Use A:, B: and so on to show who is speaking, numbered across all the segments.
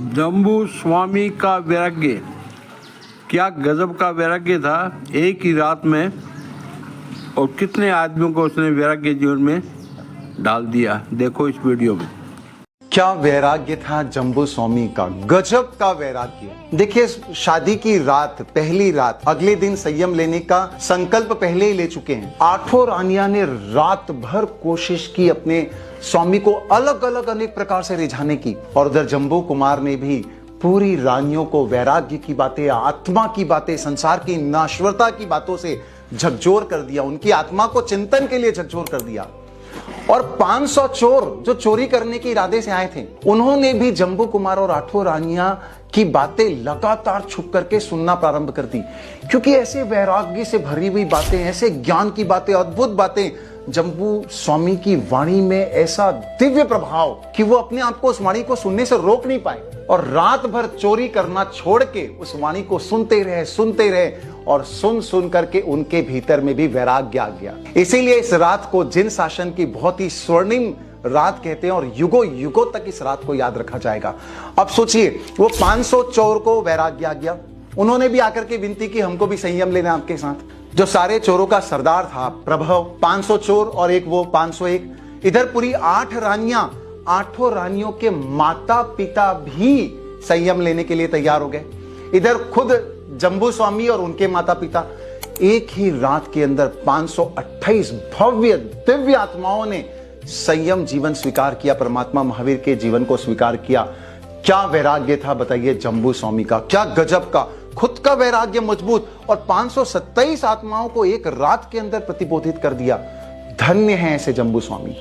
A: जम्बू स्वामी का वैराग्य, क्या गजब का वैराग्य था एक ही रात में, और कितने आदमियों को उसने वैराग्य जीवन में डाल दिया। देखो इस वीडियो में।
B: क्या वैराग्य था जम्बू स्वामी का, गजब का वैराग्य। देखिए, शादी की रात, पहली रात, अगले दिन संयम लेने का संकल्प पहले ही ले चुके हैं। आठों रानियां ने रात भर कोशिश की अपने स्वामी को अलग अलग अनेक प्रकार से रिझाने की, और उधर जम्बू कुमार ने भी पूरी रानियों को वैराग्य की बातें, आत्मा की बातें, संसार की नाश्वरता की बातों से झकझोर कर दिया, उनकी आत्मा को चिंतन के लिए झकझोर कर दिया। और 500 चोर जो चोरी करने के इरादे से आए थे, उन्होंने भी जम्बू कुमार और आठों रानियां की बातें लगातार छुप करके सुनना प्रारंभ कर दी, क्योंकि ऐसे वैराग्य से भरी हुई बातें, ऐसे ज्ञान की बातें, अद्भुत बातें, जम्बू स्वामी की वाणी में ऐसा दिव्य प्रभाव कि वो अपने आप को उस वाणी को सुनने से रोक नहीं पाए, और रात भर चोरी करना छोड़ के उस वाणी को सुनते रहे, और सुन सुन करके उनके भीतर में भी वैराग्य आ गया। इसीलिए इस रात को जिन शासन की बहुत ही स्वर्णिम रात कहते हैं, और युगों युगों तक इस रात को याद रखा जाएगा। अब सोचिए, वो 500 चोर को वैराग्य आ गया, उन्होंने भी आकर के विनती की, हमको भी संयम लेना आपके साथ। जो सारे चोरों का सरदार था प्रभव, 500 चोर और एक वो 501, इधर पूरी 8 रानियां, आठों रानियों के माता पिता भी संयम लेने के लिए तैयार हो गए। इधर खुद जम्बू स्वामी और उनके माता पिता, एक ही रात के अंदर 528 भव्य दिव्य आत्माओं ने संयम जीवन स्वीकार किया, परमात्मा महावीर के जीवन को स्वीकार किया। क्या वैराग्य था बताइए जम्बू स्वामी का, क्या गजब का, खुद का वैराग्य मजबूत, और 527 आत्माओं को एक रात के अंदर प्रतिबोधित कर दिया। धन्य है ऐसे जम्बू स्वामी।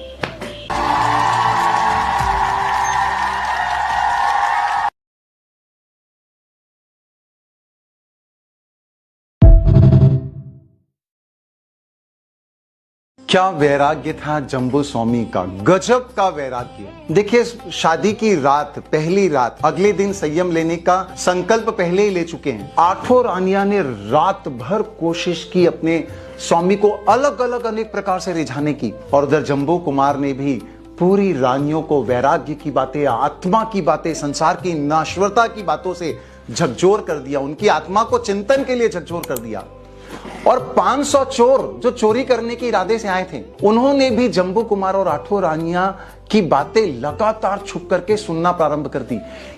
B: क्या वैराग्य था जम्बू स्वामी का, गजब का वैराग्य। देखिए, शादी की रात, पहली रात, अगले दिन संयम लेने का संकल्प पहले ही ले चुके हैं। आठों रानियां ने रात भर कोशिश की अपने स्वामी को अलग अलग अनेक प्रकार से रिझाने की, और उधर जम्बू कुमार ने भी पूरी रानियों को वैराग्य की बातें, आत्मा की बातें, संसार की नाश्वरता की बातों से झकझोर कर दिया, उनकी आत्मा को चिंतन के लिए झकझोर कर दिया। और 500 चोर जो चोरी करने के इरादे से आए थे, उन्होंने भी जम्बू कुमार और आठों रानियां की बातें लगातार छुप करके सुनना प्रारंभ कर दी,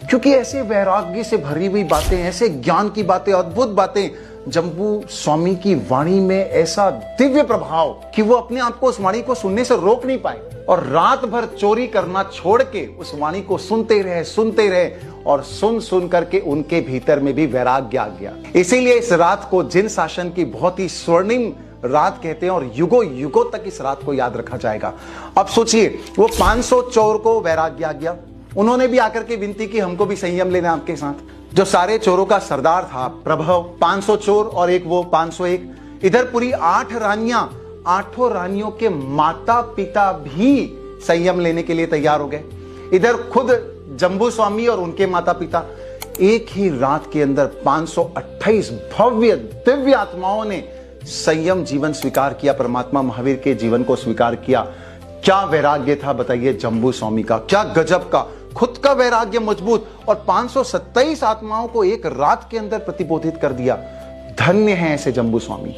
B: क्योंकि ऐसे वैराग्य से भरी हुई बातें, ऐसे ज्ञान की बातें, अद्भुत बातें, जम्बू स्वामी की वाणी में ऐसा दिव्य प्रभाव कि वो अपने आप को उस वाणी को सुनने से रोक नहीं पाए, और रात भर चोरी करना छोड़ के उस वाणी को सुनते रहे, और सुन सुन करके उनके भीतर में भी वैराग्य आ गया। इसीलिए इस रात को जिन शासन की बहुत ही स्वर्णिम रात कहते हैं, और युगों युगों तक इस रात को याद रखा जाएगा। अब सोचिए, वो 500 चोर को वैराग्य आ गया, उन्होंने भी आकर के विनती की, हमको भी संयम लेना आपके साथ। जो सारे चोरों का सरदार था प्रभव, 500 चोर और एक वो 501, इधर पूरी 8 रानियां, आठों रानियों के माता पिता भी संयम लेने के लिए तैयार हो गए। इधर खुद जम्बू स्वामी और उनके माता पिता, एक ही रात के अंदर 528 भव्य दिव्य आत्माओं ने संयम जीवन स्वीकार किया, परमात्मा महावीर के जीवन को स्वीकार किया। क्या वैराग्य था बताइए जम्बू स्वामी का, क्या गजब का, खुद का वैराग्य मजबूत, और 527 आत्माओं को एक रात के अंदर प्रतिबोधित कर दिया। धन्य है ऐसे जम्बू स्वामी।